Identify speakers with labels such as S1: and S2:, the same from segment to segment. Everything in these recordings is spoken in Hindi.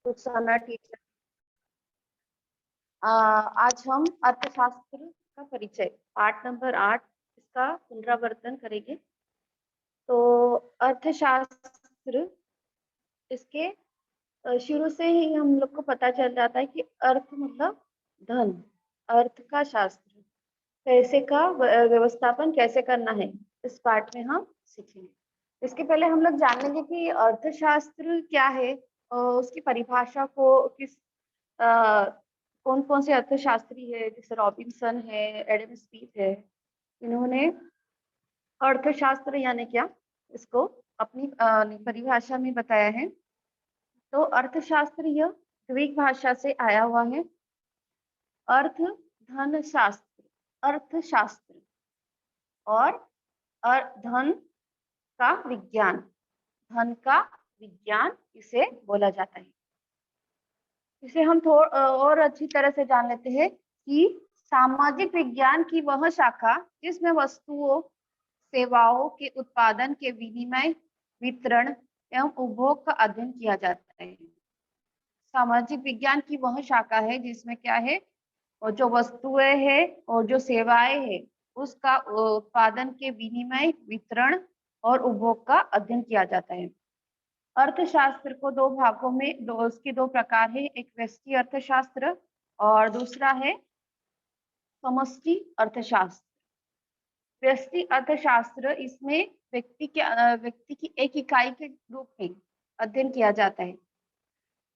S1: रुखसाना टीचर। आज हम अर्थशास्त्र का परिचय पाठ नंबर 8 इसका पुनरावर्तन करेंगे। तो अर्थशास्त्र इसके शुरू से ही हम लोग को पता चल जाता है कि अर्थ मतलब धन, अर्थ का शास्त्र, पैसे का व्यवस्थापन कैसे करना है, इस पाठ में हम सीखेंगे। इसके पहले हम लोग जान लेंगे कि अर्थशास्त्र क्या है और उसकी परिभाषा को किस कौन कौन से अर्थशास्त्री है, जैसे रॉबिन्सन है, एडम स्मिथ है, इन्होंने अर्थशास्त्र यानी क्या इसको अपनी परिभाषा में बताया है। तो अर्थशास्त्र यह ग्रीक भाषा से आया हुआ है। अर्थ धन शास्त्र, अर्थशास्त्र और धन का विज्ञान, धन का विज्ञान इसे बोला जाता है। इसे हम और अच्छी तरह से जान लेते हैं कि सामाजिक विज्ञान की वह शाखा जिसमें वस्तुओं सेवाओं के उत्पादन के विनिमय, वितरण एवं उपभोग का अध्ययन किया जाता है। सामाजिक विज्ञान की वह शाखा है जिसमें क्या है, और जो वस्तुएं है और जो सेवाएं है उसका उत्पादन के विनिमय, वितरण और उपभोग का अध्ययन किया जाता है। अर्थशास्त्र को दो भागों में उसके दो प्रकार है, एक व्यष्टि अर्थशास्त्र और दूसरा है समष्टि अर्थशास्त्र। व्यष्टि अर्थशास्त्र इसमें व्यक्ति की एक इकाई के रूप में अध्ययन किया जाता है।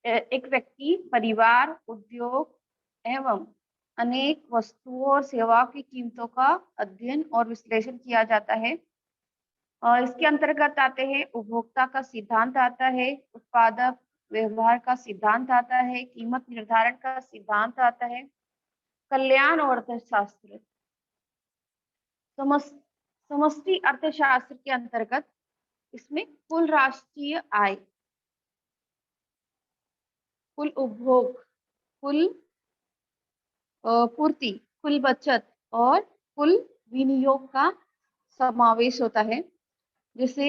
S1: एक व्यक्ति, परिवार, उद्योग एवं अनेक वस्तुओं और सेवाओं की कीमतों का अध्ययन और विश्लेषण किया जाता है। और इसके अंतर्गत आते हैं उपभोक्ता का सिद्धांत आता है, उत्पादक व्यवहार का सिद्धांत आता है, कीमत निर्धारण का सिद्धांत आता है, कल्याण और अर्थशास्त्र। समष्टि अर्थशास्त्र के अंतर्गत इसमें कुल राष्ट्रीय आय, कुल उपभोग, कुल पूर्ति, कुल बचत और कुल विनियोग का समावेश होता है। जैसे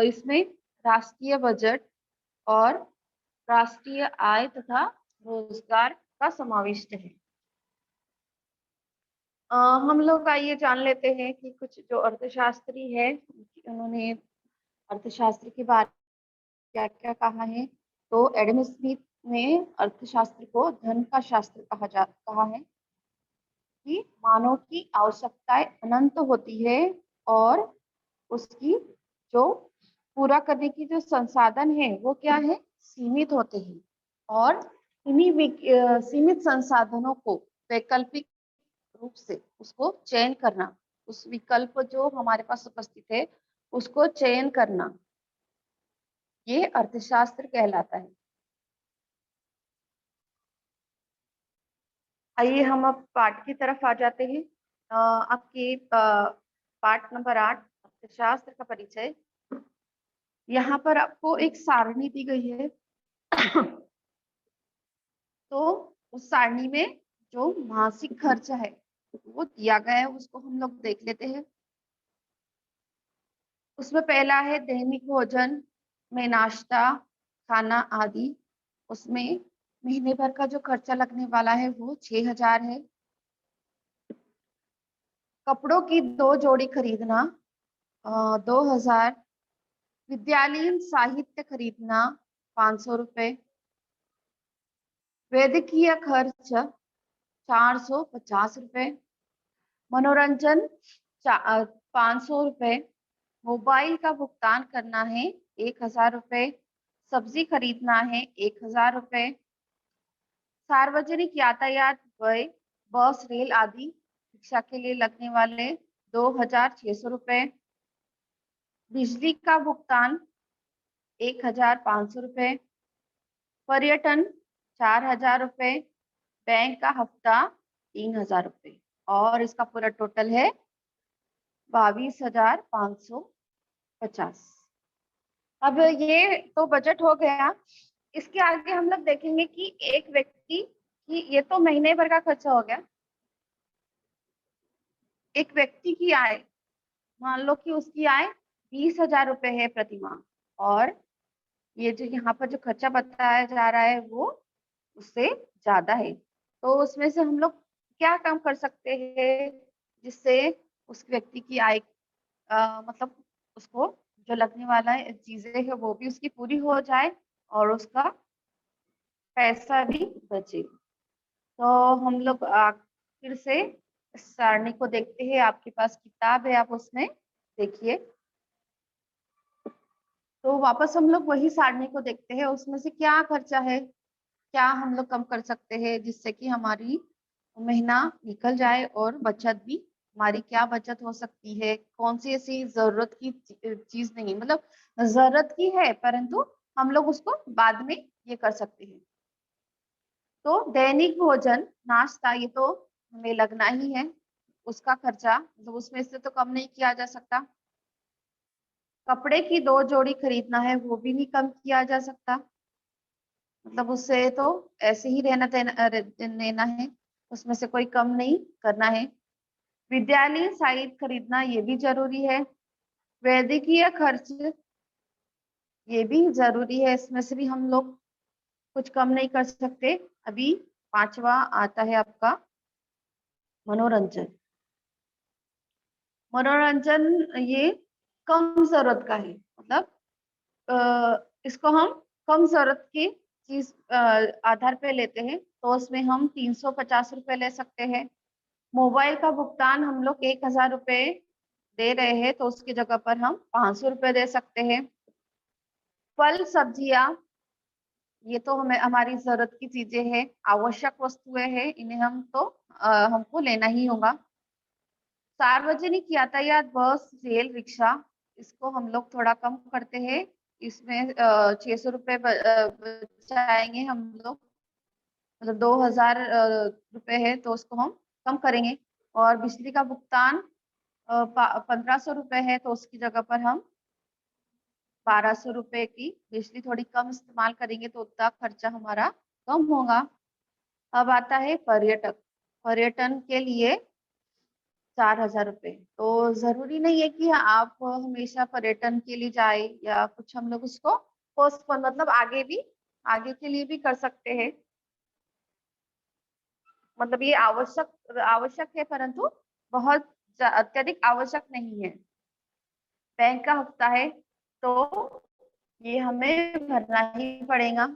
S1: इसमें राष्ट्रीय बजट और राष्ट्रीय आय तथा रोजगार का समावेश है। हम लोग आइए जान लेते हैं कि कुछ जो अर्थशास्त्री है उन्होंने अर्थशास्त्र के बारे में क्या क्या कहा है। तो एडम स्मिथ ने अर्थशास्त्र को धन का शास्त्र कहा है कि मानव की आवश्यकताएं अनंत होती है और उसकी जो पूरा करने की जो संसाधन है वो क्या है, सीमित होते हैं। और इन्हीं सीमित संसाधनों को वैकल्पिक रूप से उसको चयन करना, उस विकल्प जो हमारे पास उपस्थित है उसको चयन करना, ये अर्थशास्त्र कहलाता है। आइए हम अब पाठ की तरफ आ जाते हैं। आपके पाठ नंबर 8 अर्थशास्त्र का परिचय। यहाँ पर आपको एक सारणी दी गई है। तो उस सारणी में जो मासिक खर्च है वो दिया गया है, उसको हम लोग देख लेते हैं। उसमें पहला है दैनिक भोजन में नाश्ता, खाना आदि। उसमें महीने भर का जो खर्चा लगने वाला है वो 6,000 है। कपड़ों की 2 जोड़ी खरीदना 2,000। विद्यालयीन साहित्य खरीदना 500 रुपए। वैद्यकीय खर्च 450 रुपए। मनोरंजन 500 रुपए। मोबाइल का भुगतान करना है 1,000 रुपए। सब्जी खरीदना है 1,000 रुपए। सार्वजनिक यातायात व्यय, बस, रेल आदि शिक्षा के लिए लगने वाले 2,600 रुपए। बिजली का भुगतान 1,500 रुपए। पर्यटन 4,000 रुपए। बैंक का हफ्ता 3,000 रुपए। और इसका पूरा टोटल है 22,550। अब ये तो बजट हो गया। इसके आगे हम लोग देखेंगे कि एक व्यक्ति की, ये तो महीने भर का खर्चा हो गया। एक व्यक्ति की आय, मान लो कि उसकी आय 20,000 रुपए है प्रति माह, और ये जो यहाँ पर जो खर्चा बताया जा रहा है वो उससे ज्यादा है। तो उसमें से हम लोग क्या काम कर सकते हैं जिससे उस व्यक्ति की आय मतलब उसको जो लगने वाला चीजें है वो भी उसकी पूरी हो जाए और उसका पैसा भी बचे। तो हम लोग फिर से इस सारणी को देखते हैं। आपके पास किताब है, आप उसमें देखिए। तो वापस हम लोग वही सारणी को देखते हैं, उसमें से क्या खर्चा है, क्या हम लोग कम कर सकते हैं जिससे कि हमारी महीना निकल जाए और बचत भी हमारी क्या बचत हो सकती है। कौन सी ऐसी जरूरत की चीज नहीं, मतलब जरूरत की है परंतु हम लोग उसको बाद में ये कर सकते हैं। तो दैनिक भोजन नाश्ता ये तो हमें लगना ही है, उसका खर्चा मतलब उसमें से तो कम नहीं किया जा सकता। कपड़े की 2 जोड़ी खरीदना है वो भी नहीं कम किया जा सकता, मतलब उससे तो ऐसे ही रहना लेना है, उसमें से कोई कम नहीं करना है। विद्यालय साहित्य खरीदना ये भी जरूरी है। वैद्यकीय खर्च ये भी जरूरी है, इसमें से भी हम लोग कुछ कम नहीं कर सकते। अभी 5वां आता है आपका मनोरंजन। मनोरंजन ये कम जरूरत का है, मतलब इसको हम कम जरूरत की चीज आधार पे लेते हैं, तो उसमें हम 350 रुपये ले सकते हैं। मोबाइल का भुगतान हम लोग 1000 रुपये दे रहे हैं तो उसकी जगह पर हम 500 रुपये दे सकते हैं। फल सब्जियां ये तो हमें हमारी जरूरत की चीजें हैं, आवश्यक वस्तुएं हैं, इन्हें हमको लेना ही होगा। सार्वजनिक यातायात बस रेल रिक्शा इसको हम लोग थोड़ा कम करते हैं, इसमें 600 रुपये बचाएंगे हम लोग, मतलब 2000 रुपये है तो उसको हम कम करेंगे। और बिजली का भुगतान 1500 रुपये है तो उसकी जगह पर हम 1200 रुपये की बिजली थोड़ी कम इस्तेमाल करेंगे तो उतना खर्चा हमारा कम होगा। अब आता है पर्यटक, पर्यटन के लिए 4000 रुपये। तो जरूरी नहीं है कि आप हमेशा पर्यटन के लिए जाए या कुछ, हम लोग उसको पोस्टपोन मतलब आगे के लिए भी कर सकते हैं। मतलब ये आवश्यक आवश्यक है परंतु बहुत अत्यधिक आवश्यक नहीं है। बैंक का हफ्ता है तो ये हमें भरना ही पड़ेगा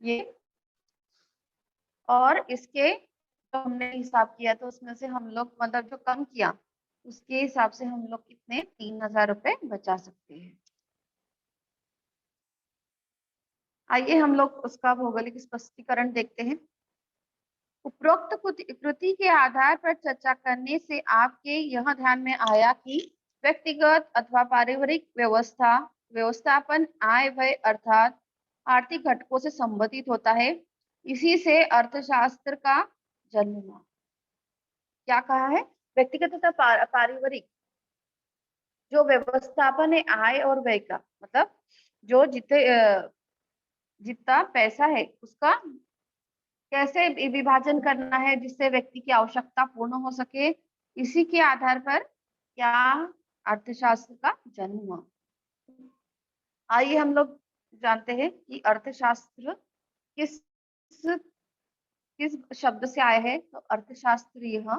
S1: ये। और इसके जो हमने हिसाब किया तो उसमें से हम लोग मतलब जो कम किया उसके हिसाब से हम लोग कितने 3000 रुपये बचा सकते हैं। आइए हम लोग उसका भौगोलिक स्पष्टीकरण देखते हैं। उपरोक्त कृति के आधार पर चर्चा करने से आपके यह ध्यान में आया कि व्यक्तिगत अथवा पारिवारिक व्यवस्थापन आय व्यय अर्थात आर्थिक घटकों से संबंधित होता है। इसी से अर्थशास्त्र का जन्म हुआ। क्या कहा है? व्यक्तिगत तथा पारिवारिक जो व्यवस्थापन है आय और व्यय का, मतलब जो जितना पैसा है उसका कैसे विभाजन करना है जिससे व्यक्ति की आवश्यकता पूर्ण हो सके, इसी के आधार पर क्या अर्थशास्त्र का जन्म हुआ। आइए हम लोग जानते हैं कि अर्थशास्त्र किस किस शब्द से आया है। तो अर्थशास्त्र यह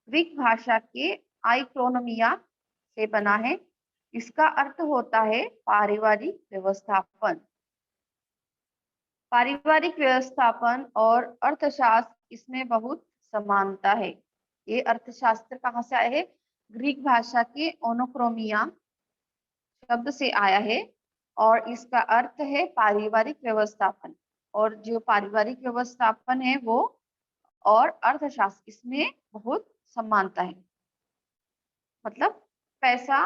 S1: ग्रीक भाषा के आइक्रोनोमिया से बना है। इसका अर्थ होता है पारिवारिक व्यवस्थापन। पारिवारिक व्यवस्थापन और अर्थशास्त्र इसमें बहुत समानता है। ये अर्थशास्त्र कहाँ से आया है? ग्रीक भाषा के ओनोक्रोमिया शब्द से आया है और इसका अर्थ है पारिवारिक व्यवस्थापन। और जो पारिवारिक व्यवस्थापन है वो और अर्थशास्त्र इसमें बहुत समानता है, मतलब पैसा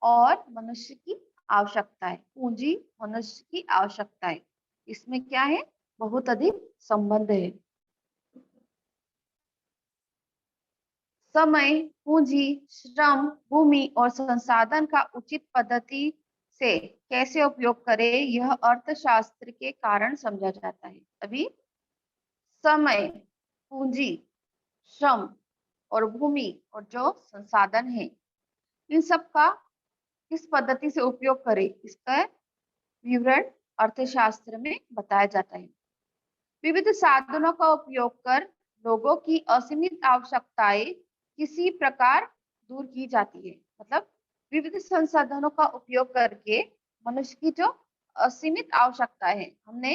S1: और मनुष्य की आवश्यकता है, पूंजी मनुष्य की आवश्यकता है, इसमें क्या है? बहुत अधिक संबंध है। समय, पूंजी, श्रम, भूमि और संसाधन का उचित पद्धति से कैसे उपयोग करें यह अर्थशास्त्र के कारण समझा जाता है। अभी समय, पूंजी, श्रम और भूमि और जो संसाधन है इन सब का किस पद्धति से उपयोग करें इसका विवरण अर्थशास्त्र में बताया जाता है। विविध साधनों का उपयोग कर लोगों की असीमित आवश्यकताएं किसी प्रकार दूर की जाती है। मतलब विविध संसाधनों का उपयोग करके मनुष्य की जो असीमित आवश्यकता है, हमने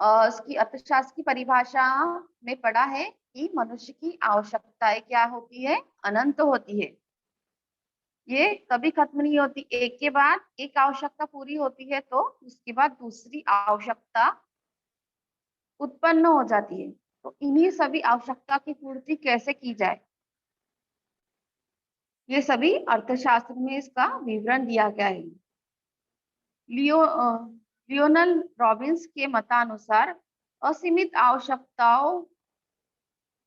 S1: इसकी अर्थशास्त्र की परिभाषा में पढ़ा है कि मनुष्य की आवश्यकताएं क्या होती है, अनंत होती है। ये कभी खत्म नहीं होती, एक के बाद एक आवश्यकता पूरी होती है तो उसके बाद दूसरी आवश्यकता उत्पन्न हो जाती है। तो इन्हीं सभी आवश्यकता की पूर्ति कैसे की जाए, ये सभी अर्थशास्त्र में इसका विवरण दिया गया है। लियोनल रॉबिन्स के मतानुसार असीमित आवश्यकताओं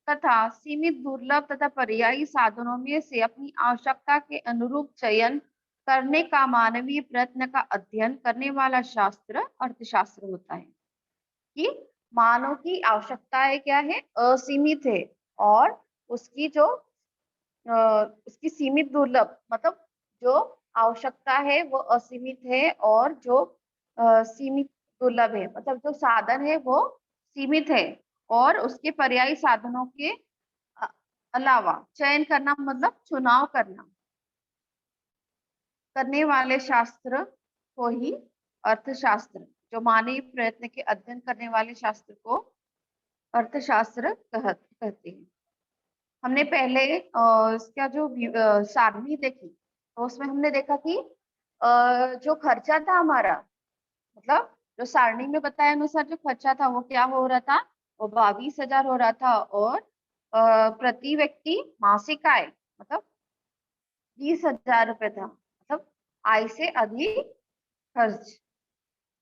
S1: तथा सीमित दुर्लभ तथा पर्यायी साधनों में से अपनी आवश्यकता के अनुरूप चयन करने का मानवीय प्रयत्न का अध्ययन करने वाला शास्त्र अर्थशास्त्र होता है। कि मानव की आवश्यकताएं क्या है, असीमित है, और उसकी जो उसकी सीमित दुर्लभ, मतलब जो आवश्यकता है वो असीमित है और जो सीमित दुर्लभ है, मतलब जो साधन है वो सीमित है और उसके पर्यायी साधनों के अ, अलावा चयन करना, मतलब चुनाव करना, करने वाले शास्त्र को ही अर्थशास्त्र, जो मानवीय प्रयत्न के अध्ययन करने वाले शास्त्र को अर्थशास्त्र कहते हैं। हमने पहले इसका जो सारणी देखी तो उसमें हमने देखा कि जो खर्चा था हमारा, मतलब जो सारणी में बताया अनुसार जो खर्चा था वो क्या हो रहा था, वो 22,000 हो रहा था, और प्रति व्यक्ति मासिक आय मतलब 20,000 रुपये था, मतलब आय से अधिक खर्च।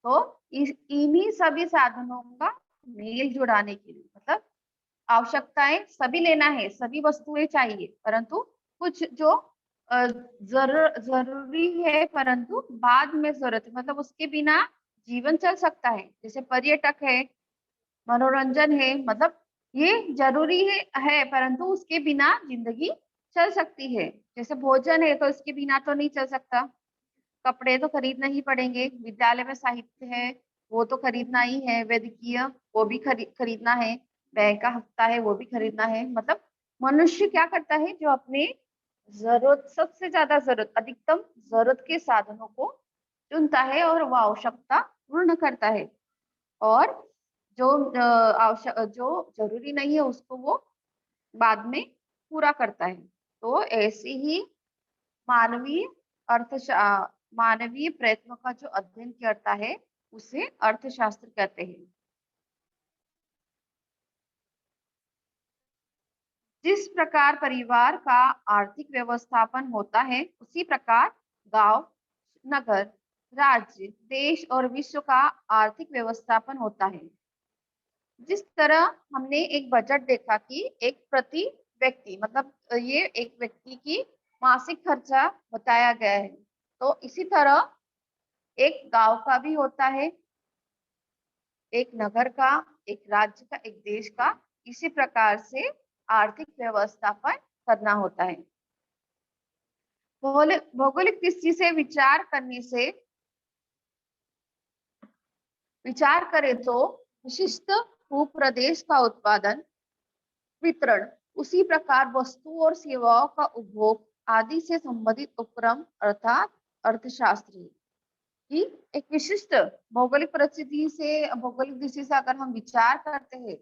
S1: तो इन्हीं सभी साधनों का मेल जुड़ाने के लिए, मतलब आवश्यकताएं सभी लेना है, सभी वस्तुएं चाहिए, परंतु कुछ जो जरूरी है परंतु बाद में जरूरत है, मतलब उसके बिना जीवन चल सकता है, जैसे पर्यटक है, मनोरंजन है, मतलब ये जरूरी है परंतु उसके बिना जिंदगी चल सकती है। जैसे भोजन है तो इसके बिना तो नहीं चल सकता, कपड़े तो खरीदना ही पड़ेंगे, विद्यालय में साहित्य है वो तो खरीदना ही है, वैद्यकीय वो भी खरीदना है, बैंक का हफ्ता है वो भी खरीदना है। मतलब मनुष्य क्या करता है, जो अपने जरूरत, सबसे ज्यादा जरूरत, अधिकतम जरूरत के साधनों को चुनता है और वह आवश्यकता पूर्ण करता है, और जो आवश्यक, जो जरूरी नहीं है उसको वो बाद में पूरा करता है। तो ऐसे ही मानवीय मानवीय प्रयत्नों का जो अध्ययन करता है उसे अर्थशास्त्र कहते हैं। जिस प्रकार परिवार का आर्थिक व्यवस्थापन होता है उसी प्रकार गांव, नगर, राज्य, देश और विश्व का आर्थिक व्यवस्थापन होता है। जिस तरह हमने एक बजट देखा कि एक प्रति व्यक्ति, मतलब ये एक व्यक्ति की मासिक खर्चा बताया गया है, तो इसी तरह एक गांव का भी होता है, एक नगर का, एक राज्य का, एक देश का, इसी प्रकार से आर्थिक व्यवस्थापन करना होता है। भौगोलिक दृष्टि से विचार करें तो विशिष्ट भूप्रदेश का उत्पादन, वितरण, उसी प्रकार वस्तु और सेवाओं का उपभोग आदि से संबंधित उपक्रम अर्थात अर्थशास्त्र है। कि एक विशिष्ट भौगोलिक परिस्थिति से, भौगोलिक दृष्टि से अगर हम विचार करते हैं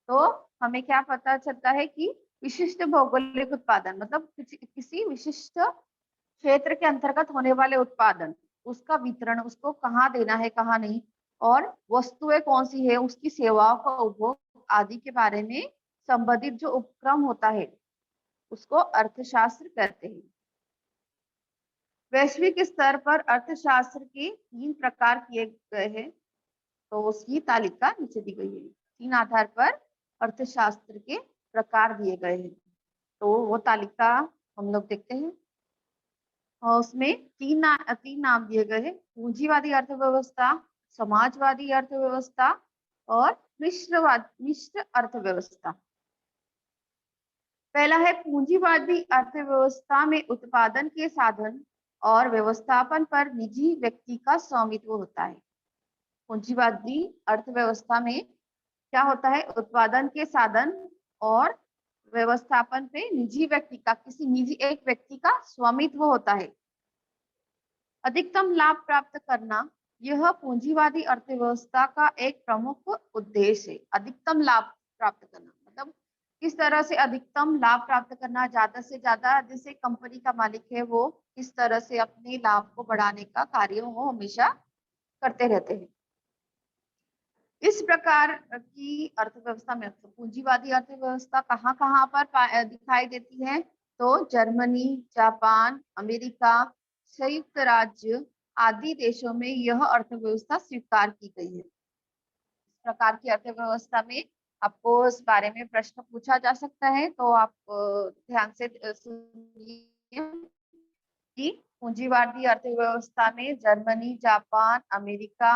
S1: तो हमें क्या पता चलता है कि विशिष्ट भौगोलिक उत्पादन, मतलब किसी विशिष्ट क्षेत्र के अंतर्गत होने वाले उत्पादन, उसका वितरण, उसको कहाँ देना है कहाँ नहीं, और वस्तुएं कौन सी है, उसकी सेवाओं का उपभोग आदि के बारे में संबंधित जो उपक्रम होता है उसको अर्थशास्त्र कहते हैं। वैश्विक स्तर पर अर्थशास्त्र के 3 प्रकार किए गए हैं, तो उसकी तालिका नीचे दी गई है। 3 आधार पर अर्थशास्त्र के प्रकार दिए गए हैं, तो वो तालिका हम लोग देखते हैं, और उसमें तीन नाम दिए गए हैं: पूंजीवादी अर्थव्यवस्था, समाजवादी अर्थव्यवस्था और मिश्र अर्थव्यवस्था। पहला है पूंजीवादी अर्थव्यवस्था में उत्पादन के साधन और व्यवस्थापन पर निजी व्यक्ति का स्वामित्व होता है। पूंजीवादी अर्थव्यवस्था में क्या होता है, उत्पादन के साधन और व्यवस्थापन पे निजी व्यक्ति का, किसी निजी एक व्यक्ति का स्वामित्व होता है। अधिकतम लाभ प्राप्त करना यह पूंजीवादी अर्थव्यवस्था का एक प्रमुख उद्देश्य है। अधिकतम लाभ प्राप्त करना मतलब किस तरह से अधिकतम लाभ प्राप्त करना, ज्यादा से ज्यादा, जैसे कंपनी का मालिक है वो किस तरह से अपने लाभ को बढ़ाने का कार्य वो हमेशा करते रहते हैं। इस प्रकार की अर्थव्यवस्था में पूंजीवादी अर्थव्यवस्था कहाँ कहाँ पर दिखाई देती है, तो जर्मनी, जापान, अमेरिका, संयुक्त राज्य आदि देशों में यह अर्थव्यवस्था स्वीकार की गई है। इस प्रकार की अर्थव्यवस्था में आपको इस बारे में प्रश्न पूछा जा सकता है, तो आप ध्यान से सुनिए कि पूंजीवादी अर्थव्यवस्था में जर्मनी, जापान, अमेरिका,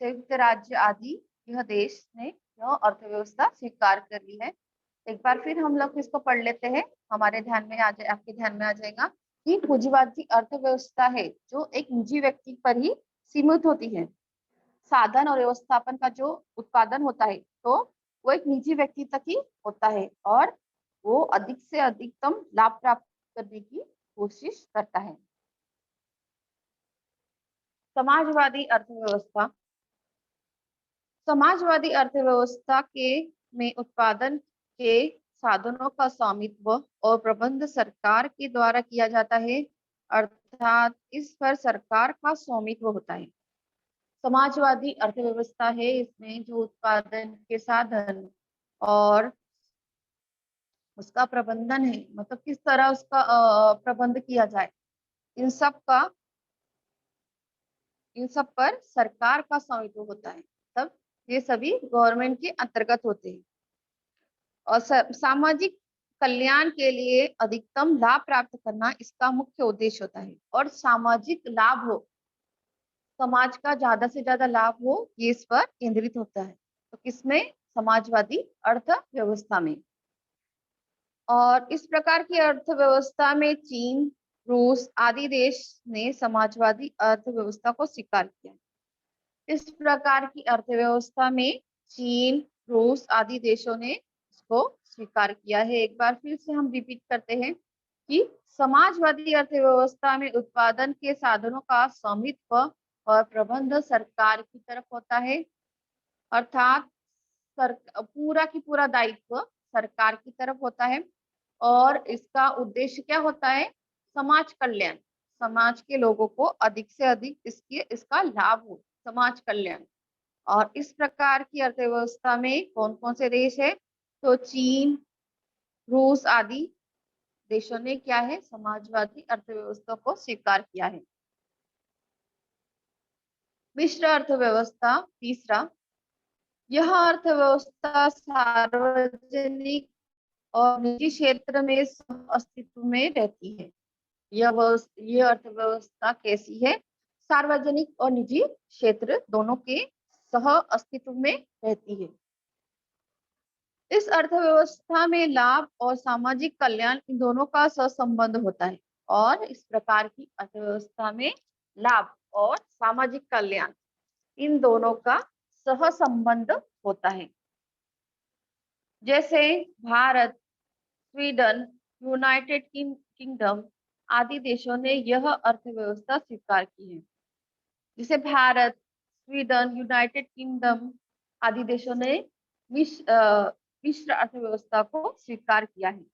S1: संयुक्त राज्य आदि यह देश ने यह अर्थव्यवस्था स्वीकार कर ली है। एक बार फिर हम लोग इसको पढ़ लेते हैं, हमारे ध्यान में आ जाए, आपके ध्यान में आ जाएगा कि पूंजीवादी अर्थव्यवस्था है जो एक निजी व्यक्ति पर ही सीमित होती है। साधन और व्यवस्थापन का जो उत्पादन होता है तो वो एक निजी व्यक्ति तक ही होता है और वो अधिक से अधिकतम लाभ प्राप्त करने की कोशिश करता है। समाजवादी अर्थव्यवस्था, समाजवादी अर्थव्यवस्था के में उत्पादन के साधनों का स्वामित्व और प्रबंध सरकार के द्वारा किया जाता है, अर्थात इस पर सरकार का स्वामित्व होता है। समाजवादी अर्थव्यवस्था है, इसमें जो उत्पादन के साधन और उसका प्रबंधन है, मतलब किस तरह उसका प्रबंध किया जाए, इन सब का, इन सब पर सरकार का स्वामित्व होता है। तब ये सभी गवर्नमेंट के अंतर्गत होते हैं और सामाजिक कल्याण के लिए अधिकतम लाभ प्राप्त करना इसका मुख्य उद्देश्य होता है। और सामाजिक लाभ हो, समाज का ज्यादा से ज्यादा लाभ हो, ये इस पर केंद्रित होता है। तो किसमें, समाजवादी अर्थव्यवस्था में। और इस प्रकार की अर्थव्यवस्था में चीन, रूस आदि देश ने समाजवादी अर्थव्यवस्था को स्वीकार किया। इस प्रकार की अर्थव्यवस्था में चीन, रूस आदि देशों ने इसको स्वीकार किया है। एक बार फिर से हम रिपीट करते हैं कि समाजवादी अर्थव्यवस्था में उत्पादन के साधनों का स्वामित्व और प्रबंध सरकार की तरफ होता है, अर्थात पूरा की पूरा दायित्व सरकार की तरफ होता है। और इसका उद्देश्य क्या होता है, समाज कल्याण, समाज के लोगों को अधिक से अधिक इसका लाभ हो, समाज कल्याण। और इस प्रकार की अर्थव्यवस्था में कौन कौन से देश है, तो चीन, रूस आदि देशों ने क्या है, समाजवादी अर्थव्यवस्था को स्वीकार किया है। मिश्र अर्थव्यवस्था तीसरा, यह अर्थव्यवस्था सार्वजनिक और निजी क्षेत्र में अस्तित्व में रहती है। यह अर्थव्यवस्था कैसी है, सार्वजनिक और निजी क्षेत्र दोनों के सह अस्तित्व में रहती है। इस अर्थव्यवस्था में लाभ और सामाजिक कल्याण इन दोनों का सहसंबंध होता है। और इस प्रकार की अर्थव्यवस्था में लाभ और सामाजिक कल्याण इन दोनों का सहसंबंध होता है। जैसे भारत, स्वीडन, यूनाइटेड किंगडम आदि देशों ने यह अर्थव्यवस्था स्वीकार की है। जैसे भारत, स्वीडन, यूनाइटेड किंगडम आदि देशों ने मिश्र अर्थव्यवस्था को स्वीकार किया है।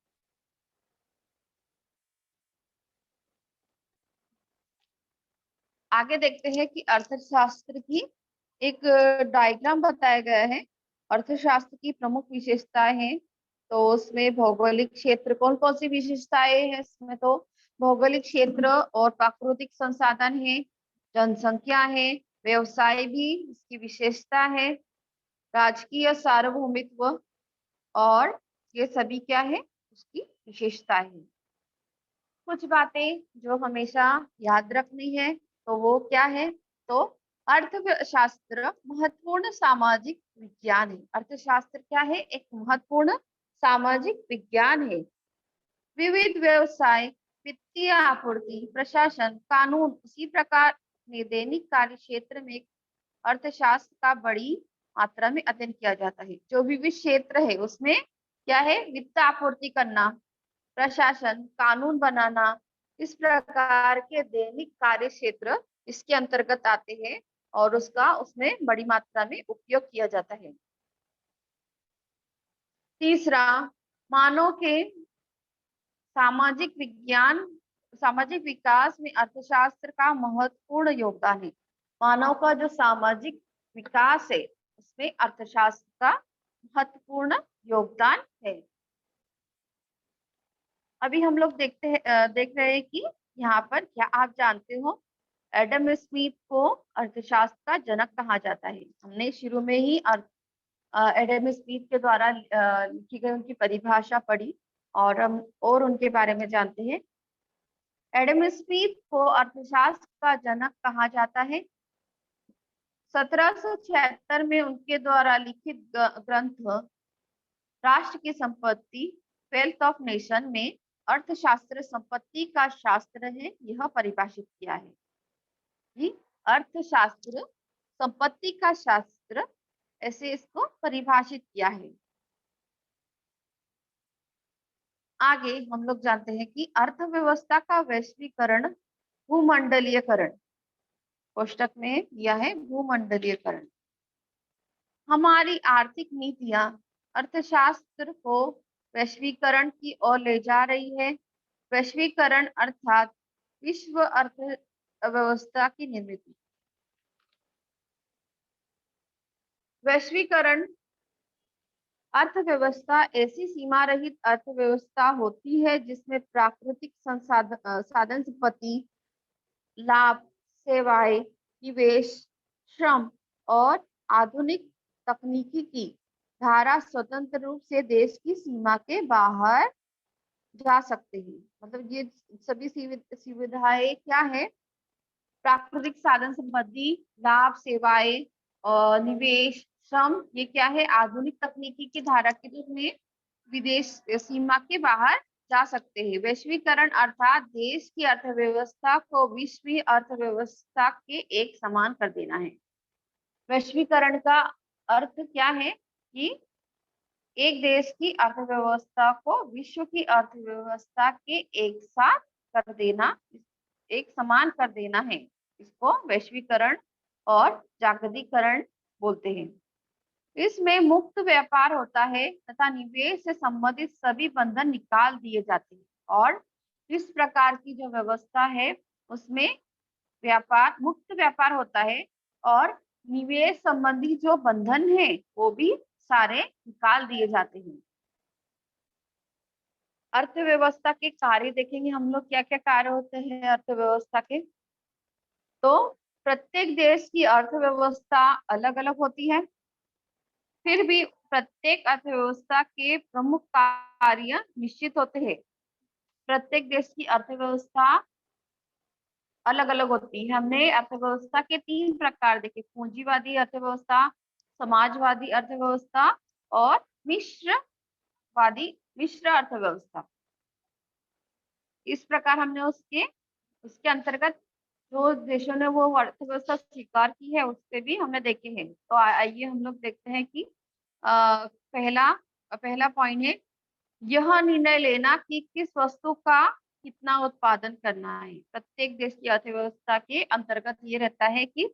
S1: आगे देखते हैं कि अर्थशास्त्र की एक डायग्राम बताया गया है। अर्थशास्त्र की प्रमुख विशेषताएं हैं, तो उसमें भौगोलिक क्षेत्र, कौन कौन सी विशेषताएं हैं इसमें, तो भौगोलिक क्षेत्र और प्राकृतिक संसाधन है, जनसंख्या है, व्यवसाय भी इसकी विशेषता है, राजकीय सार्वभौमित्व, और ये सभी क्या है, उसकी विशेषताएं हैं। कुछ बातें जो हमेशा याद रखनी है, तो वो क्या है, तो अर्थशास्त्र महत्वपूर्ण सामाजिक विज्ञान है। अर्थशास्त्र क्या है, एक महत्वपूर्ण सामाजिक विज्ञान है। विविध व्यवसाय, वित्तीय आपूर्ति, प्रशासन, कानून, उसी प्रकार में दैनिक कार्य क्षेत्र में अर्थशास्त्र का बड़ी मात्रा में अध्ययन किया जाता है। जो भी क्षेत्र है उसमें क्या है, वित्त आपूर्ति करना, प्रशासन, कानून बनाना, इस प्रकार के दैनिक कार्य क्षेत्र इसके अंतर्गत आते हैं और उसका उसमें बड़ी मात्रा में उपयोग किया जाता है। तीसरा, मानव के सामाजिक विज्ञान सामाजिक विकास में अर्थशास्त्र का महत्वपूर्ण योगदान है। मानव का जो सामाजिक विकास है उसमें अर्थशास्त्र का महत्वपूर्ण योगदान है। अभी हम लोग देख रहे हैं कि यहाँ पर क्या आप जानते हो एडम स्मिथ को अर्थशास्त्र का जनक कहा जाता है। हमने शुरू में ही एडम स्मिथ के द्वारा लिखी गई उनकी परिभाषा पढ़ी और हम और उनके बारे में जानते हैं। एडम स्मिथ को अर्थशास्त्र का जनक कहा जाता है। 1776 में उनके द्वारा लिखित ग्रंथ राष्ट्र की संपत्ति, वेल्थ ऑफ नेशन में अर्थशास्त्र संपत्ति का शास्त्र है, यह परिभाषित किया है। जी, अर्थशास्त्र संपत्ति का शास्त्र, ऐसे इसको परिभाषित किया है। आगे हम लोग जानते हैं कि अर्थव्यवस्था का वैश्वीकरण, भूमंडलीयकरण, कोष्टक में दिया है भूमंडलीयकरण। हमारी आर्थिक नीतियां अर्थशास्त्र को वैश्वीकरण की ओर ले जा रही है। वैश्वीकरण अर्थात विश्व अर्थव्यवस्था की निर्मित। वैश्वीकरण अर्थव्यवस्था ऐसी सीमा रहित अर्थव्यवस्था होती है जिसमें प्राकृतिक साधन संपत्ति, लाभ, सेवाएं, निवेश, श्रम और आधुनिक तकनीकी की धारा स्वतंत्र रूप से देश की सीमा के बाहर जा सकते हैं। मतलब ये सभी सुविधाएं क्या है, प्राकृतिक साधन संपत्ति, लाभ, सेवाएं और निवेश, श्रम, ये क्या है, आधुनिक तकनीकी की धारा के रूप में विदेश सीमा के बाहर जा सकते हैं। वैश्वीकरण अर्थात देश की अर्थव्यवस्था को विश्व अर्थव्यवस्था के एक समान कर देना है। वैश्वीकरण का अर्थ क्या है कि एक देश की अर्थव्यवस्था को विश्व की अर्थव्यवस्था के एक साथ कर देना, एक समान कर देना है। इसको वैश्वीकरण और जागतिकीकरण बोलते हैं। इसमें मुक्त व्यापार होता है तथा निवेश से संबंधित सभी बंधन निकाल दिए जाते हैं और इस प्रकार की जो व्यवस्था है उसमें मुक्त व्यापार होता है और निवेश संबंधी जो बंधन है वो भी सारे निकाल दिए जाते हैं। अर्थव्यवस्था के कार्य देखेंगे हम लोग, क्या क्या कार्य होते हैं अर्थव्यवस्था के। तो प्रत्येक देश की अर्थव्यवस्था अलग अलग होती है, फिर भी प्रत्येक अर्थव्यवस्था के प्रमुख कार्य निश्चित होते हैं। प्रत्येक देश की अर्थव्यवस्था अलग अलग होती है। हमने अर्थव्यवस्था के 3 प्रकार देखे, पूंजीवादी अर्थव्यवस्था, समाजवादी अर्थव्यवस्था और मिश्र अर्थव्यवस्था। इस प्रकार हमने उसके अंतर्गत जो देशों ने वो अर्थव्यवस्था स्वीकार की है उससे भी हमने देखे हैं। तो आइए हम लोग देखते हैं कि पहला पॉइंट है यह निर्णय लेना कि किस वस्तु का कितना उत्पादन करना है। प्रत्येक देश की अर्थव्यवस्था के अंतर्गत ये रहता है कि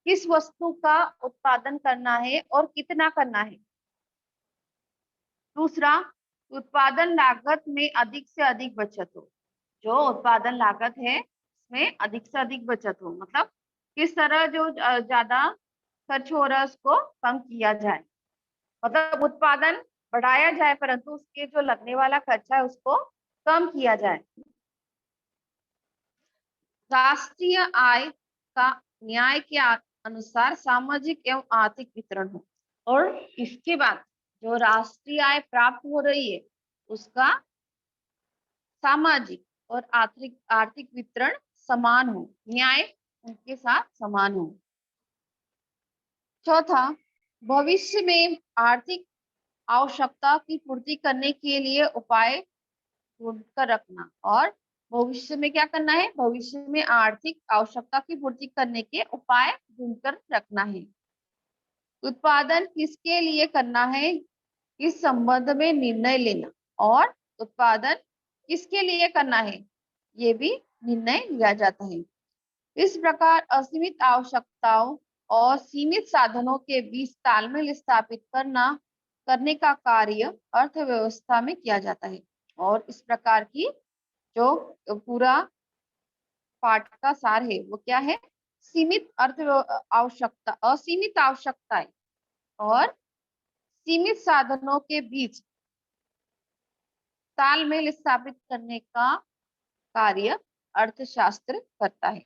S1: किस वस्तु का उत्पादन करना है और कितना करना है। दूसरा, उत्पादन लागत में अधिक से अधिक बचत हो। जो उत्पादन लागत है उसमें अधिक से अधिक बचत हो, मतलब किस तरह जो ज्यादा खर्च हो रहा है उसको कम किया जाए, मतलब उत्पादन बढ़ाया जाए परंतु उसके जो लगने वाला खर्चा है उसको कम किया जाए। राष्ट्रीय आय का न्याय के अनुसार सामाजिक एवं आर्थिक वितरण हो और इसके बाद जो राष्ट्रीय आय प्राप्त हो रही है उसका सामाजिक और आर्थिक वितरण समान हो, न्याय उनके साथ समान हो। चौथा, भविष्य में आर्थिक आवश्यकता की पूर्ति करने के लिए उपाय ढूंढकर रखना। और भविष्य में क्या करना है, भविष्य में आर्थिक आवश्यकता की पूर्ति करने के उपाय ढूंढकर रखना है। उत्पादन किसके लिए करना है, इस संबंध में निर्णय लेना, और उत्पादन किसके लिए करना है, ये भी निर्णय लिया जाता है। इस प्रकार असीमित आवश्यकताओं और सीमित साधनों के बीच तालमेल स्थापित करने का कार्य अर्थव्यवस्था में किया जाता है। और इस प्रकार की जो पूरा पाठ का सार है वो क्या है, सीमित आवश्यकता, असीमित आवश्यकताएं और सीमित साधनों के बीच तालमेल स्थापित करने का कार्य अर्थशास्त्र करता है।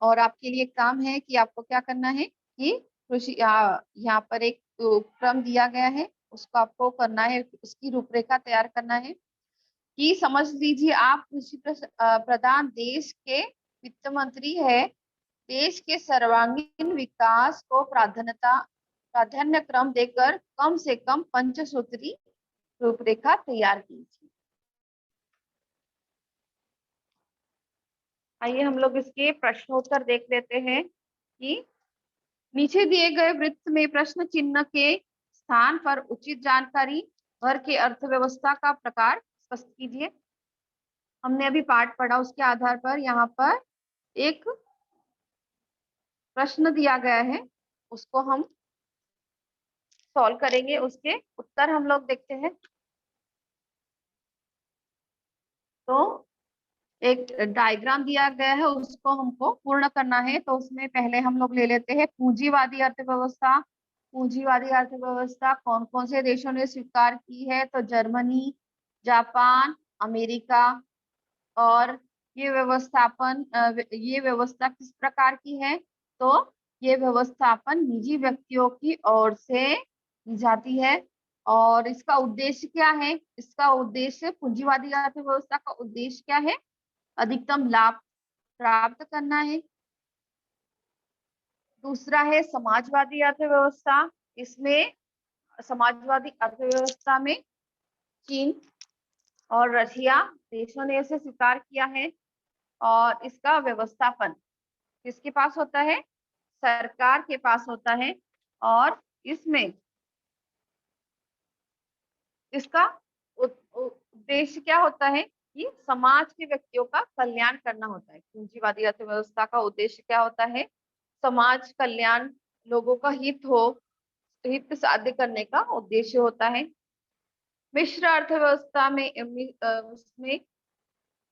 S1: और आपके लिए काम है कि आपको क्या करना है कि कृषि यहाँ पर एक क्रम दिया गया है, उसको आपको करना है, उसकी रूपरेखा तैयार करना है। कि समझ लीजिए आप कृषि प्रधान देश के वित्त मंत्री है, देश के सर्वांगीण विकास को प्राधान्य क्रम देकर कम से कम पंचसूत्री रूपरेखा तैयार कीजिए। आइए हम लोग इसके प्रश्नोत्तर देख लेते हैं कि नीचे दिए गए वृत्त में प्रश्न चिन्ह के स्थान पर उचित जानकारी भर के अर्थव्यवस्था का प्रकार स्पष्ट कीजिए। हमने अभी पाठ पढ़ा, उसके आधार पर यहाँ पर एक प्रश्न दिया गया है, उसको हम सॉल्व करेंगे, उसके उत्तर हम लोग देखते हैं। तो एक डायग्राम दिया गया है, उसको हमको पूर्ण करना है। तो उसमें पहले हम लोग ले लेते हैं पूंजीवादी अर्थव्यवस्था। पूंजीवादी अर्थव्यवस्था कौन कौन से देशों ने स्वीकार की है, तो जर्मनी, जापान, अमेरिका। और ये व्यवस्था किस प्रकार की है, तो ये व्यवस्थापन निजी व्यक्तियों की ओर से की जाती है। और इसका उद्देश्य क्या है, इसका उद्देश्य, पूंजीवादी अर्थव्यवस्था का उद्देश्य क्या है, अधिकतम लाभ प्राप्त करना है। दूसरा है समाजवादी अर्थव्यवस्था। इसमें समाजवादी अर्थव्यवस्था में चीन और रशिया देशों ने इसे स्वीकार किया है। और इसका व्यवस्थापन किसके पास होता है, सरकार के पास होता है। और इसमें इसका उद्देश्य क्या होता है कि समाज के व्यक्तियों का कल्याण करना होता है। पूंजीवादी अर्थव्यवस्था का उद्देश्य क्या होता है, समाज कल्याण, लोगों का हित साध्य करने का उद्देश्य होता है। मिश्र अर्थव्यवस्था में उसमें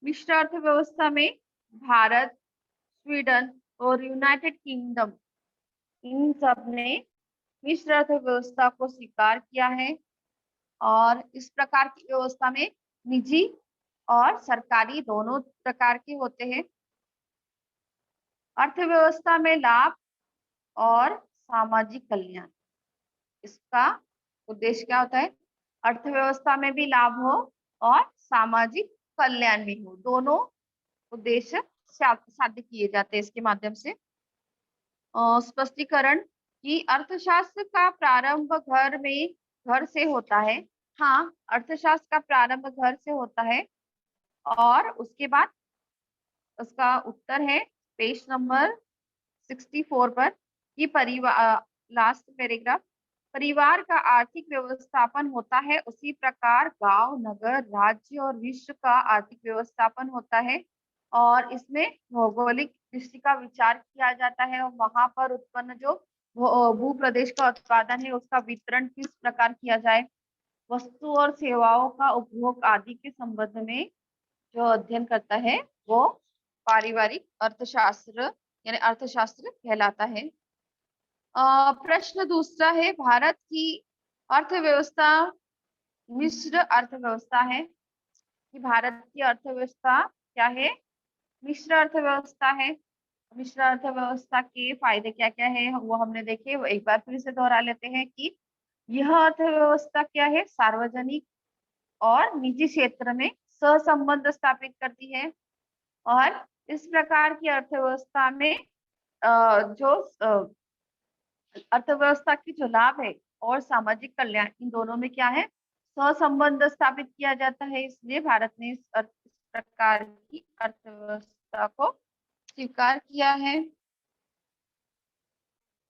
S1: मिश्र अर्थव्यवस्था में भारत, स्वीडन और यूनाइटेड किंगडम, इन सब ने मिश्र अर्थव्यवस्था को स्वीकार किया है। और इस प्रकार की व्यवस्था में निजी और सरकारी दोनों प्रकार के होते हैं। अर्थव्यवस्था में लाभ और सामाजिक कल्याण, इसका उद्देश्य क्या होता है, अर्थव्यवस्था में भी लाभ हो और सामाजिक कल्याण भी हो, दोनों उद्देश्य साध्य किए जाते हैं इसके माध्यम से। स्पष्टीकरण कि अर्थशास्त्र का प्रारंभ घर से होता है। हाँ, अर्थशास्त्र का प्रारंभ घर से होता है। और उसके बाद उसका उत्तर है पेज नंबर 64 पर, कि परिवार, लास्ट पैराग्राफ, परिवार का आर्थिक व्यवस्थापन होता है, उसी प्रकार गांव, नगर, राज्य और विश्व का आर्थिक व्यवस्थापन होता है। और इसमें भौगोलिक दृष्टि का विचार किया जाता है, और वहां पर उत्पन्न जो भू प्रदेश का उत्पादन है उसका वितरण किस प्रकार किया जाए, वस्तु और सेवाओं का उपभोग आदि के संबंध में जो अध्ययन करता है वो पारिवारिक अर्थशास्त्र यानी अर्थशास्त्र कहलाता है। प्रश्न दूसरा है, भारत की अर्थव्यवस्था मिश्र अर्थव्यवस्था है, कि भारत की अर्थव्यवस्था क्या है, मिश्र अर्थव्यवस्था है। मिश्र अर्थव्यवस्था के फायदे क्या क्या है वो हमने देखे, वो एक बार फिर से दोहरा लेते हैं कि यह अर्थव्यवस्था क्या है, सार्वजनिक और निजी क्षेत्र में सहसंबंध स्थापित करती है। और इस प्रकार की अर्थव्यवस्था में जो अर्थव्यवस्था की जो लाभ है और सामाजिक कल्याण, इन दोनों में क्या है, सहसंबंध स्थापित किया जाता है। इसलिए भारत ने इस प्रकार की अर्थव्यवस्था को स्वीकार किया है।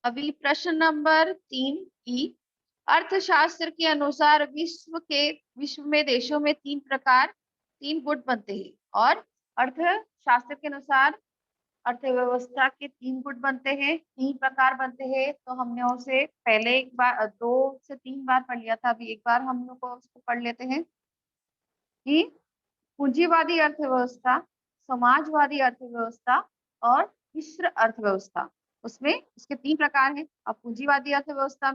S1: अभी प्रश्न नंबर 3 अर्थशास्त्र के अनुसार विश्व में देशों में तीन गुट बनते हैं। और अर्थशास्त्र के अनुसार अर्थव्यवस्था के तीन गुट बनते हैं, तीन प्रकार बनते हैं। तो हमने उसे पहले एक बार 2 से 3 बार पढ़ लिया था, अभी एक बार हम लोग को उसको पढ़ लेते हैं कि पूंजीवादी अर्थव्यवस्था, समाजवादी अर्थव्यवस्था और मिश्र अर्थव्यवस्था। उसमें इसके तीन प्रकार हैं। अब पूंजीवादी अर्थव्यवस्था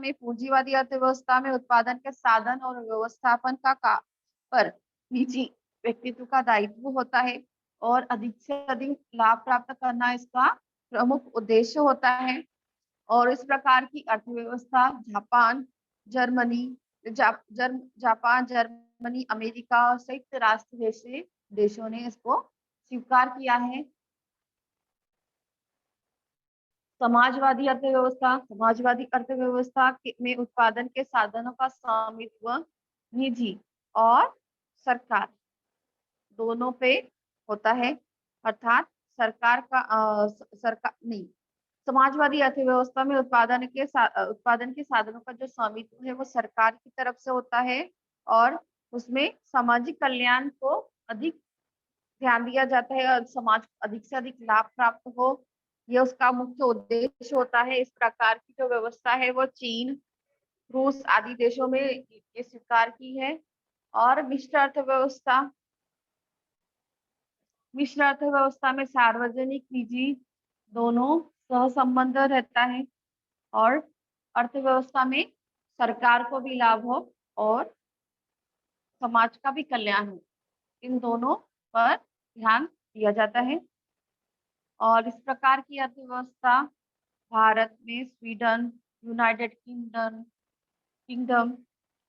S1: में उत्पादन के साधन और व्यवस्थापन पर निजी व्यक्तित्व का दायित्व होता है और अधिक से अधिक लाभ प्राप्त करना इसका प्रमुख उद्देश्य होता है। और इस प्रकार की अर्थव्यवस्था जापान, जर्मनी, अमेरिका और संयुक्त राष्ट्र जैसे देशों ने इसको स्वीकार किया है। समाजवादी अर्थव्यवस्था में उत्पादन के साधनों का स्वामित्व निजी और सरकार दोनों पे होता है। अर्थात सरकार नहीं, समाजवादी अर्थव्यवस्था में उत्पादन के साधनों का जो स्वामित्व है वो सरकार की तरफ से होता है और उसमें सामाजिक कल्याण को अधिक ध्यान दिया जाता है और समाज को अधिक से अधिक लाभ प्राप्त हो, यह उसका मुख्य उद्देश्य होता है। इस प्रकार की जो व्यवस्था है वो चीन, रूस आदि देशों में ये स्वीकार की है। और मिश्र अर्थव्यवस्था में सार्वजनिक निजी दोनों सहसंबंध रहता है और अर्थव्यवस्था में सरकार को भी लाभ हो और समाज का भी कल्याण हो, इन दोनों पर ध्यान दिया जाता है। और इस प्रकार की अर्थव्यवस्था भारत में स्वीडन, यूनाइटेड किंगडम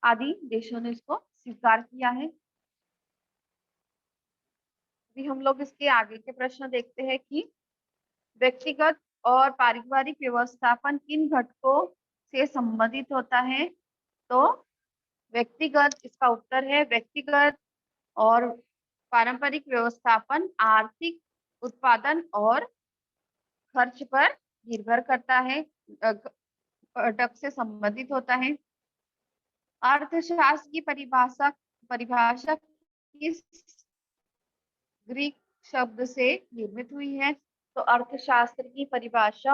S1: आदि देशों ने इसको स्वीकार किया है। अभी हम लोग इसके आगे के प्रश्न देखते हैं कि व्यक्तिगत और पारिवारिक व्यवस्थापन किन घटकों से संबंधित होता है। तो व्यक्तिगत, इसका उत्तर है व्यक्तिगत और पारंपरिक व्यवस्थापन आर्थिक उत्पादन और खर्च पर निर्भर करता है, घटक से संबंधित होता है। अर्थशास्त्र की परिभाषा किस ग्रीक शब्द से निर्मित हुई है। तो अर्थशास्त्र की परिभाषा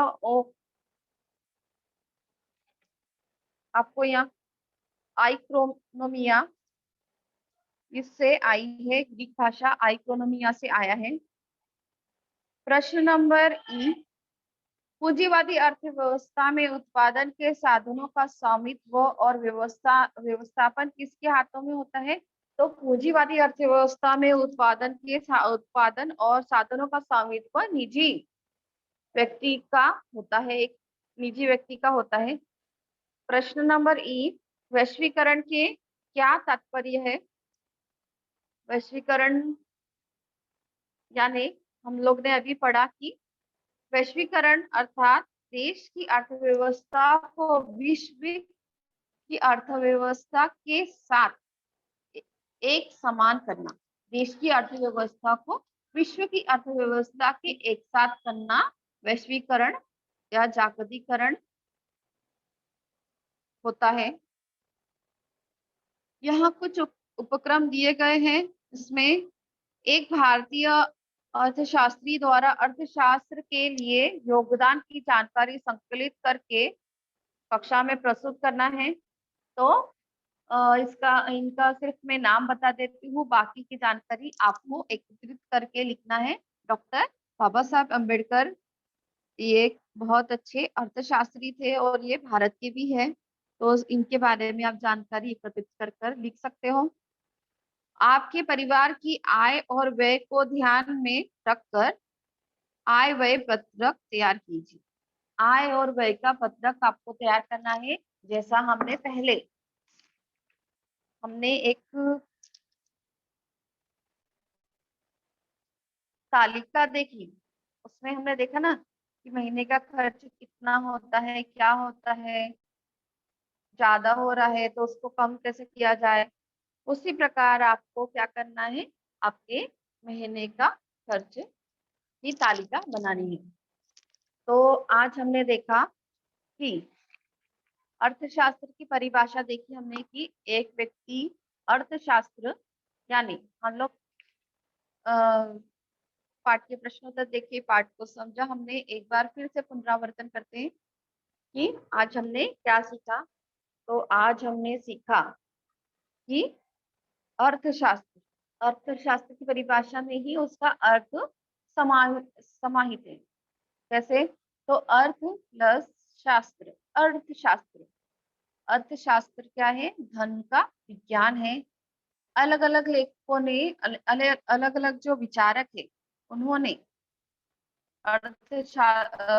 S1: आपको यहाँ आइक्रोनोमिया इससे आई है, ग्रीक भाषा आइक्रोनोमिया से आया है। प्रश्न नंबर पूंजीवादी अर्थव्यवस्था में उत्पादन के साधनों का स्वामित्व और व्यवस्थापन किसके हाथों में होता है। तो पूंजीवादी अर्थव्यवस्था में उत्पादन और साधनों का स्वामित्व निजी व्यक्ति का होता है, एक निजी व्यक्ति का होता है। प्रश्न नंबर वैश्वीकरण के क्या तात्पर्य है। वैश्वीकरण यानी हम लोग ने अभी पढ़ा कि वैश्वीकरण अर्थात देश की अर्थव्यवस्था को विश्व की अर्थव्यवस्था के साथ एक समान करना, देश की अर्थव्यवस्था को विश्व की अर्थव्यवस्था के एक साथ करना वैश्वीकरण या जागतिकीकरण होता है। यहाँ कुछ उपक्रम दिए गए हैं, इसमें एक भारतीय अर्थशास्त्री द्वारा अर्थशास्त्र के लिए योगदान की जानकारी संकलित करके कक्षा में प्रस्तुत करना है। तो इनका सिर्फ मैं नाम बता देती हूँ, बाकी की जानकारी आपको एकत्रित करके लिखना है। डॉक्टर बाबा साहब अम्बेडकर ये एक बहुत अच्छे अर्थशास्त्री थे और ये भारत के भी है, तो इनके बारे में आप जानकारी एकत्रित कर लिख सकते हो। आपके परिवार की आय और व्यय को ध्यान में रखकर आय व्यय पत्रक तैयार कीजिए। आय और व्यय का पत्रक आपको तैयार करना है। जैसा हमने एक तालिका देखी, उसमें हमने देखा ना कि महीने का खर्च कितना होता है, क्या होता है, ज्यादा हो रहा है तो उसको कम कैसे किया जाए। उसी प्रकार आपको क्या करना है, आपके महीने का खर्च की तालिका बनानी है। तो आज हमने देखा कि अर्थशास्त्र की परिभाषा देखी हमने कि एक व्यक्ति अर्थशास्त्र, यानी हम लोग पाठ के प्रश्नोत्तर देखे, पाठ को समझा हमने। एक बार फिर से पुनरावर्तन करते हैं कि आज हमने क्या सीखा। तो आज हमने सीखा कि अर्थशास्त्र, अर्थशास्त्र की परिभाषा में ही उसका अर्थ समाहित है। कैसे? तो अर्थ प्लस शास्त्र, अर्थशास्त्र। अर्थशास्त्र क्या है? धन का विज्ञान है। अलग अलग लेखकों ने अलग अलग जो विचारक है उन्होंने अर्थशास्त्र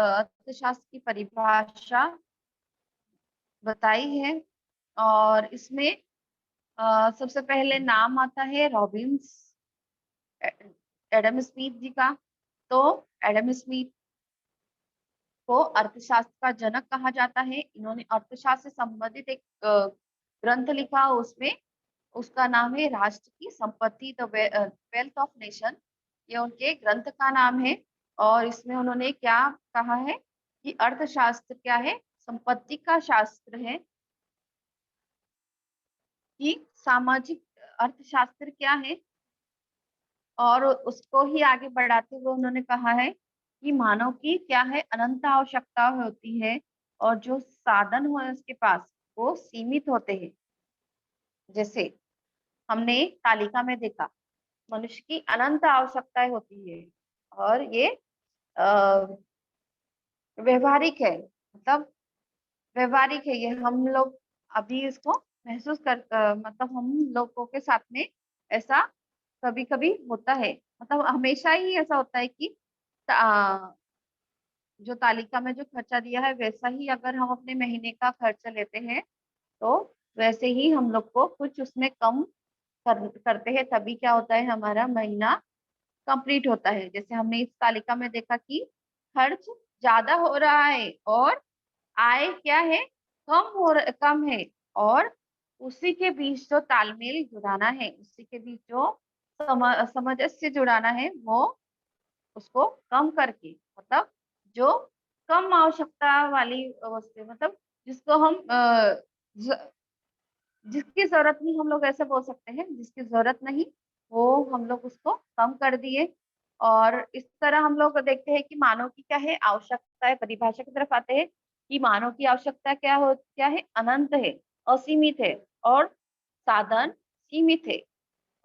S1: की परिभाषा बताई है। और इसमें सबसे पहले नाम आता है रॉबिन्स एडम स्मिथ जी का। तो एडम स्मिथ को अर्थशास्त्र का जनक कहा जाता है। इन्होंने अर्थशास्त्र से संबंधित एक ग्रंथ लिखा, उसमें उसका नाम है राष्ट्र की संपत्ति, द वेल्थ ऑफ नेशन। ये उनके ग्रंथ का नाम है। और इसमें उन्होंने क्या कहा है कि अर्थशास्त्र क्या है? संपत्ति का शास्त्र है। कि सामाजिक अर्थशास्त्र क्या है, और उसको ही आगे बढ़ाते हुए उन्होंने कहा है कि मानव की क्या है? अनंत आवश्यकता होती है, और जो साधन हो उसके पास वो सीमित होते हैं। जैसे हमने तालिका में देखा, मनुष्य की अनंत आवश्यकताएं होती है, और ये व्यवहारिक है। मतलब व्यवहारिक है ये, हम लोग अभी इसको महसूस मतलब हम लोगों के साथ में ऐसा कभी कभी होता है। मतलब हमेशा ही ऐसा होता है कि जो तालिका में जो खर्चा दिया है वैसा ही अगर हम अपने महीने का खर्चा लेते हैं, तो वैसे ही हम लोग को कुछ उसमें कम करते हैं, तभी क्या होता है? हमारा महीना कंप्लीट होता है। जैसे हमने इस तालिका में देखा कि खर्च ज्यादा हो रहा है और आय क्या है? कम है। और उसी के बीच जो तालमेल जुड़ाना है, उसी के बीच जो सामंजस्य जुड़ाना है, वो उसको कम करके, मतलब जो कम आवश्यकता वाली वस्तु, मतलब जिसको हम जिसकी जरूरत नहीं, हम लोग ऐसे बोल सकते हैं, जिसकी जरूरत नहीं वो हम लोग उसको कम कर दिए। और इस तरह हम लोग देखते हैं कि मानव की क्या है? आवश्यकता है। परिभाषा की तरफ आते हैं कि मानव की आवश्यकता क्या है? अनंत है, असीमित है, और साधन सीमित है।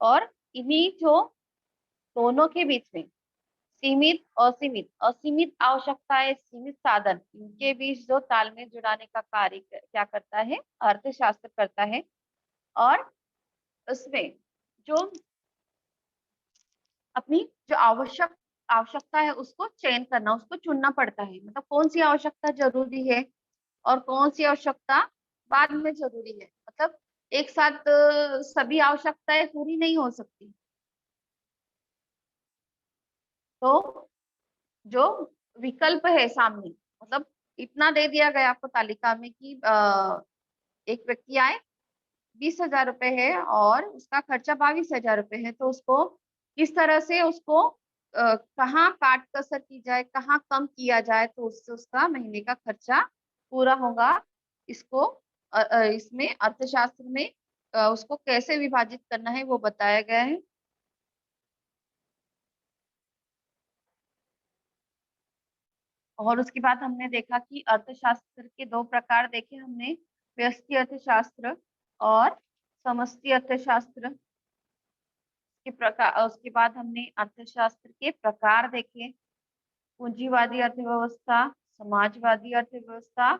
S1: और इन्हीं जो दोनों के बीच में सीमित असीमित, असीमित आवश्यकताएं, सीमित साधन, इनके बीच जो तालमेल जुड़ाने का कार्य क्या करता है? अर्थशास्त्र करता है। और उसमें जो अपनी जो आवश्यकता है उसको चयन करना, उसको चुनना पड़ता है। मतलब कौन सी आवश्यकता जरूरी है और कौन सी आवश्यकता बाद में जरूरी है। मतलब एक साथ सभी आवश्यकताएं पूरी नहीं हो सकती। तो जो विकल्प है सामने, मतलब इतना दे दिया गया आपको तालिका में कि एक व्यक्ति आए 20,000 रुपए है और उसका खर्चा 22,000 रुपए है, तो उसको किस तरह से उसको कहाँ काट कसर की जाए, कहाँ कम किया जाए, तो उससे उसका महीने का खर्चा पूरा होगा। इसको इसमें अर्थशास्त्र में उसको कैसे विभाजित करना है वो बताया गया है। और उसके बाद हमने देखा कि अर्थशास्त्र के दो प्रकार देखे हमने, व्यष्टि अर्थशास्त्र और समष्टि अर्थशास्त्र के प्रकार। उसके बाद हमने अर्थशास्त्र के प्रकार देखे, पूंजीवादी अर्थव्यवस्था, समाजवादी अर्थव्यवस्था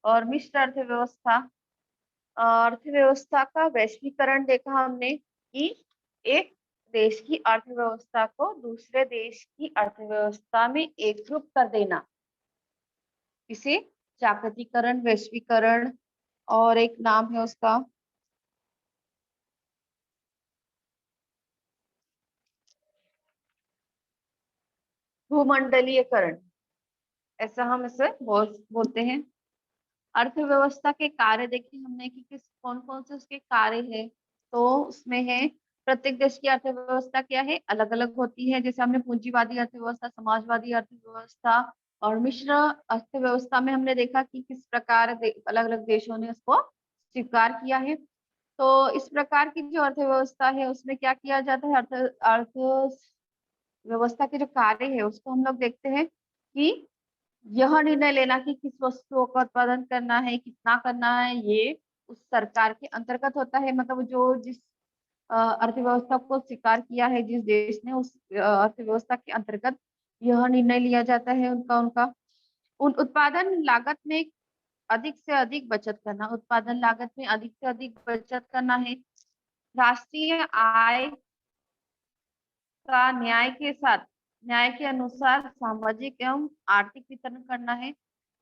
S1: और मिश्र अर्थव्यवस्था। अर्थव्यवस्था का वैश्वीकरण देखा हमने कि एक देश की अर्थव्यवस्था को दूसरे देश की अर्थव्यवस्था में एकरूप कर देना, इसे जागतिकीकरण, वैश्वीकरण, और एक नाम है उसका भूमंडलीयकरण, ऐसा हम इसे बोलते हैं। अर्थव्यवस्था के कार्य देखे हमने कि किस कौन कौन से उसके कार्य है। तो उसमें है प्रत्येक देश की अर्थव्यवस्था क्या है, अलग-अलग होती है। जैसे हमने पूंजीवादी अर्थव्यवस्था, समाजवादी अर्थव्यवस्था और मिश्र अर्थव्यवस्था में हमने देखा कि किस प्रकार अलग-अलग देशों ने उसको स्वीकार किया है। तो इस प्रकार की जो अर्थव्यवस्था है उसमें क्या किया जाता है, अर्थव्यवस्था के जो कार्य है उसको हम लोग देखते हैं कि यह निर्णय लेना कि किस वस्तुओं का उत्पादन करना है, कितना करना है, ये उस सरकार के अंतर्गत होता है। मतलब जो जिस अर्थव्यवस्था को स्वीकार किया है जिस देश ने, उस अर्थव्यवस्था के अंतर्गत यह निर्णय लिया जाता है उनका उनका उन उत्पादन लागत में अधिक से अधिक बचत करना, उत्पादन लागत में अधिक से अधिक बचत करना है। राष्ट्रीय आय का न्याय के अनुसार सामाजिक एवं आर्थिक वितरण करना है।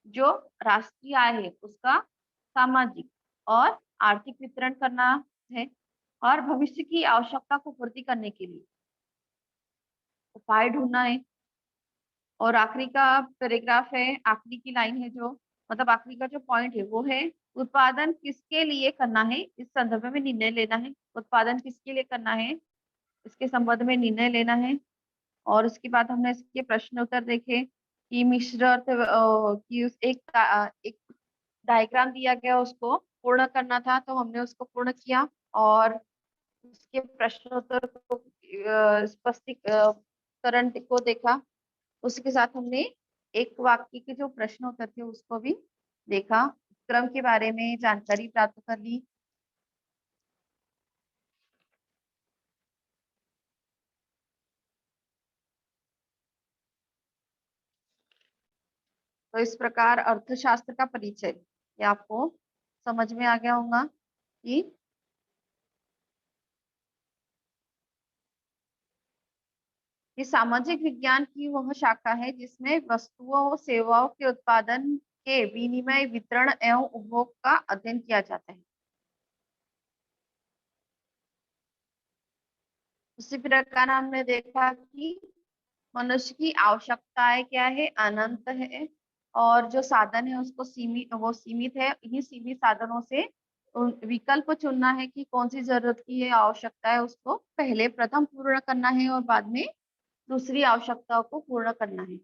S1: जो राष्ट्रीय आय है उसका सामाजिक और आर्थिक वितरण करना है और भविष्य की आवश्यकता को पूर्ति करने के लिए उपाय ढूंढना है। और आखिरी का पैराग्राफ है, आखिरी की लाइन है जो, मतलब आखिरी का जो पॉइंट है वो है, उत्पादन किसके लिए करना है, इस संदर्भ में निर्णय लेना है। उत्पादन किसके लिए करना है, इसके संबंध में निर्णय लेना है। और उसके बाद हमने इसके प्रश्न उत्तर देखे कि मिश्र की एक डायग्राम दिया गया, उसको पूर्ण करना था तो हमने उसको पूर्ण किया। और उसके प्रश्न उत्तर को स्पष्टीकरण को देखा। उसके साथ हमने एक वाक्य के जो प्रश्न उत्तर थे उसको भी देखा, क्रम के बारे में जानकारी प्राप्त कर ली। तो इस प्रकार अर्थशास्त्र का परिचय ये आपको समझ में आ गया होगा कि ये सामाजिक विज्ञान की वह शाखा है जिसमें वस्तुओं और सेवाओं के उत्पादन के विनिमय, वितरण एवं उपभोग का अध्ययन किया जाता है। उसी प्रकार हमने देखा कि मनुष्य की आवश्यकताएं क्या है, अनंत है। और जो साधन है उसको सीमित है। इन्हीं सीमित साधनों से विकल्प चुनना है कि कौन सी जरूरत की है, आवश्यकता है, उसको पहले प्रथम पूर्ण करना है और बाद में दूसरी आवश्यकताओं को पूर्ण करना है।